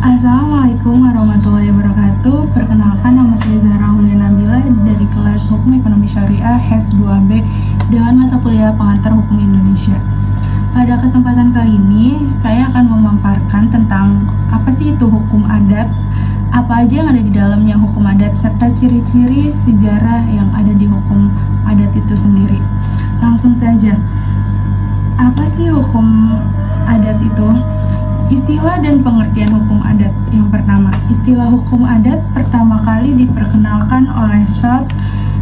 Assalamualaikum warahmatullahi wabarakatuh. Perkenalkan, nama saya Zahra Aulia Nabila dari kelas Hukum Ekonomi Syariah HES 2B dengan mata kuliah Pengantar Hukum Indonesia. Pada kesempatan kali ini, saya akan memaparkan tentang apa sih itu hukum adat, apa aja yang ada di dalamnya hukum adat, serta ciri-ciri sejarah yang ada di hukum adat itu sendiri. Langsung saja, apa sih hukum adat itu? Istilah dan pengertian hukum adat. Yang pertama, istilah hukum adat pertama kali diperkenalkan oleh Charles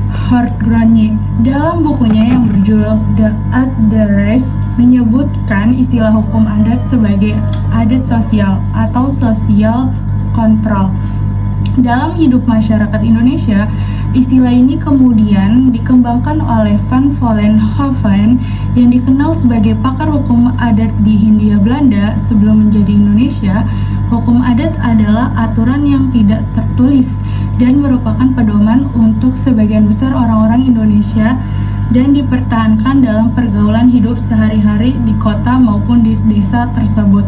Hardgrenier dalam bukunya yang berjudul The Address, menyebutkan istilah hukum adat sebagai adat sosial atau social control. Dalam hidup masyarakat Indonesia, istilah ini kemudian dikembangkan oleh Van Vollenhoven yang dikenal sebagai pakar hukum adat di Hindia Belanda sebelum menjadi Indonesia. Hukum adat adalah aturan yang tidak tertulis dan merupakan pedoman untuk sebagian besar orang-orang Indonesia dan dipertahankan dalam pergaulan hidup sehari-hari di kota maupun di desa tersebut.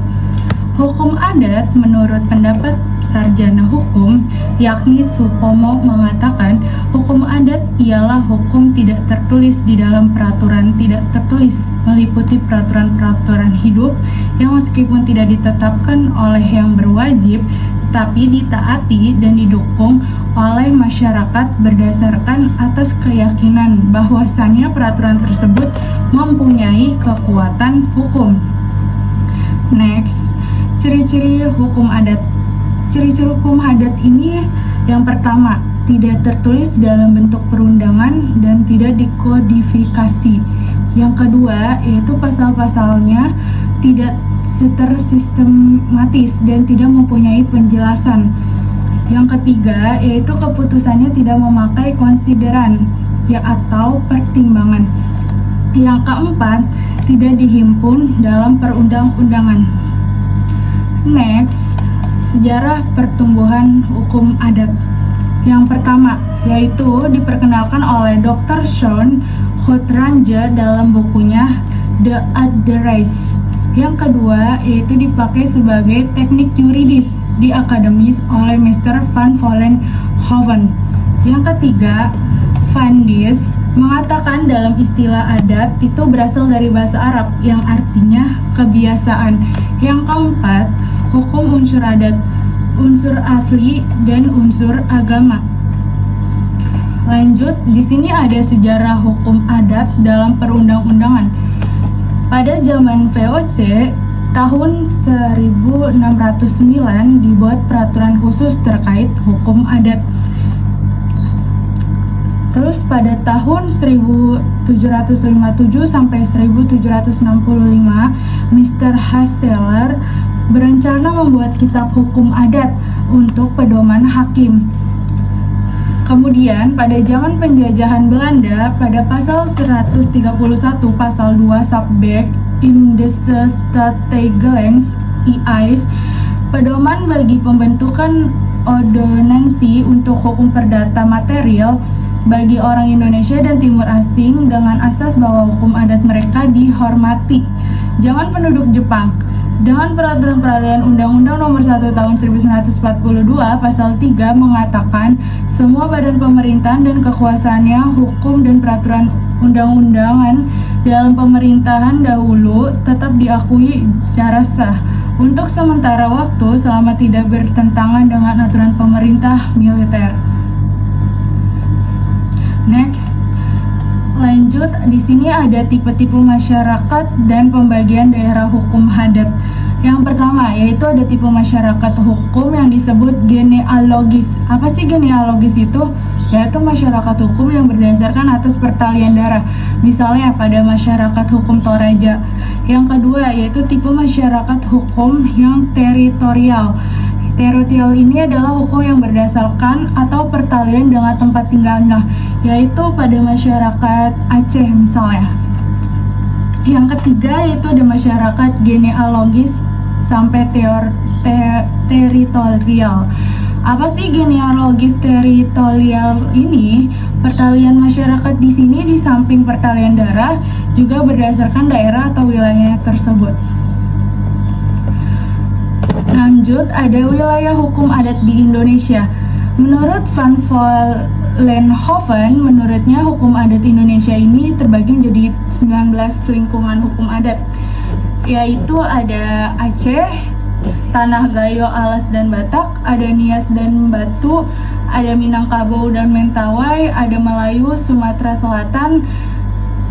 Hukum adat menurut pendapat sarjana hukum, yakni Supomo, mengatakan hukum adat ialah hukum tidak tertulis di dalam peraturan tidak tertulis, meliputi peraturan-peraturan hidup yang meskipun tidak ditetapkan oleh yang berwajib, tapi ditaati dan didukung oleh masyarakat berdasarkan atas keyakinan bahwasannya peraturan tersebut mempunyai kekuatan hukum. Next, ciri-ciri hukum adat. Ciri-ciri hukum adat ini yang pertama, tidak tertulis dalam bentuk perundangan dan tidak dikodifikasi. Yang kedua, yaitu pasal-pasalnya tidak tersistematis dan tidak mempunyai penjelasan. Yang ketiga, yaitu keputusannya tidak memakai konsideran atau pertimbangan. Yang keempat, tidak dihimpun dalam perundang-undangan. Next, sejarah pertumbuhan hukum adat. Yang pertama, yaitu diperkenalkan oleh Dr. Sean Houtrange dalam bukunya The Address. Yang kedua, yaitu dipakai sebagai teknik yuridis di akademis oleh Mr. Van Vollenhoven. Yang ketiga, Van Dis mengatakan dalam istilah adat itu berasal dari bahasa Arab yang artinya kebiasaan. Yang keempat, hukum unsur adat, unsur asli dan unsur agama. Lanjut, di sini ada sejarah hukum adat dalam perundang-undangan. Pada zaman VOC, tahun 1609 dibuat peraturan khusus terkait hukum adat. Terus pada tahun 1757 sampai 1765, Mr. Hasseler berencana membuat kitab hukum adat untuk pedoman hakim. Kemudian pada zaman penjajahan Belanda, pada pasal 131 pasal 2 Subbek in deze Staatregels IAS, pedoman bagi pembentukan ordonansi untuk hukum perdata material bagi orang Indonesia dan Timur Asing dengan asas bahwa hukum adat mereka dihormati. Jangan penduduk Jepang. Dengan peraturan peralihan Undang-Undang Nomor 1 Tahun 1942 Pasal 3 mengatakan semua badan pemerintahan dan kekuasaannya, hukum dan peraturan undang-undangan dalam pemerintahan dahulu tetap diakui secara sah untuk sementara waktu selama tidak bertentangan dengan aturan pemerintah militer. Next, lanjut, di sini ada tipe-tipe masyarakat dan pembagian daerah hukum adat. Yang pertama, yaitu ada tipe masyarakat hukum yang disebut genealogis. Apa sih genealogis itu? Yaitu masyarakat hukum yang berdasarkan atas pertalian darah. Misalnya pada masyarakat hukum Toraja. Yang kedua, yaitu tipe masyarakat hukum yang teritorial. Teritorial ini adalah hukum yang berdasarkan atau pertalian dengan tempat tinggalnya, yaitu pada masyarakat Aceh misalnya. Yang ketiga, yaitu ada masyarakat genealogis sampai teritorial. Apa sih genealogis teritorial ini? Pertalian masyarakat di sini di samping pertalian darah juga berdasarkan daerah atau wilayah tersebut. Lanjut, ada wilayah hukum adat di Indonesia. Menurut Van Vollenhoven, menurutnya hukum adat Indonesia ini terbagi menjadi 19 lingkungan hukum adat, yaitu ada Aceh, Tanah Gayo, Alas, dan Batak, ada Nias dan Batu, ada Minangkabau dan Mentawai, ada Melayu, Sumatera Selatan,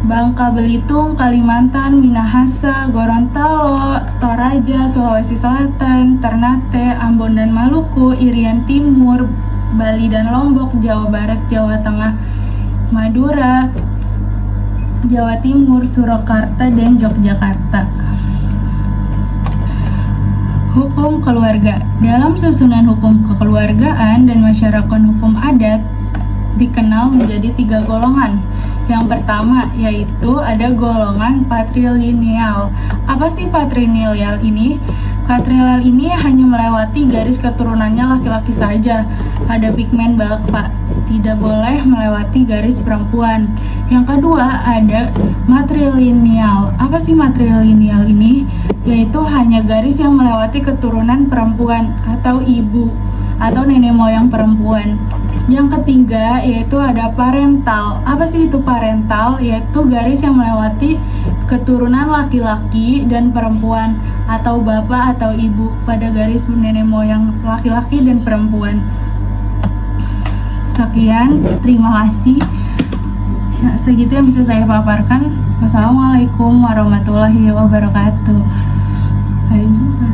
Bangka Belitung, Kalimantan, Minahasa, Gorontalo, Toraja, Sulawesi Selatan, Ternate, Ambon dan Maluku, Irian Timur, Bali dan Lombok, Jawa Barat, Jawa Tengah, Madura, Jawa Timur, Surakarta, dan Yogyakarta. Hukum keluarga. Dalam susunan hukum kekeluargaan dan masyarakat hukum adat dikenal menjadi 3 golongan. Yang pertama yaitu ada golongan patrilineal. Apa sih patrilineal ini? Patrilineal ini hanya melewati garis keturunannya laki-laki saja pada pigmen bapak, tidak boleh melewati garis perempuan. Yang kedua ada matrilineal. Apa sih matrilineal ini? Yaitu hanya garis yang melewati keturunan perempuan atau ibu atau nenek moyang perempuan. Yang ketiga yaitu ada parental. Apa sih itu parental? Yaitu garis yang melewati keturunan laki-laki dan perempuan atau bapak atau ibu pada garis nenek moyang laki-laki dan perempuan. Sekian, terima kasih. Nah, segitu yang bisa saya paparkan. Wassalamualaikum warahmatullahi wabarakatuh. Sampai jumpa.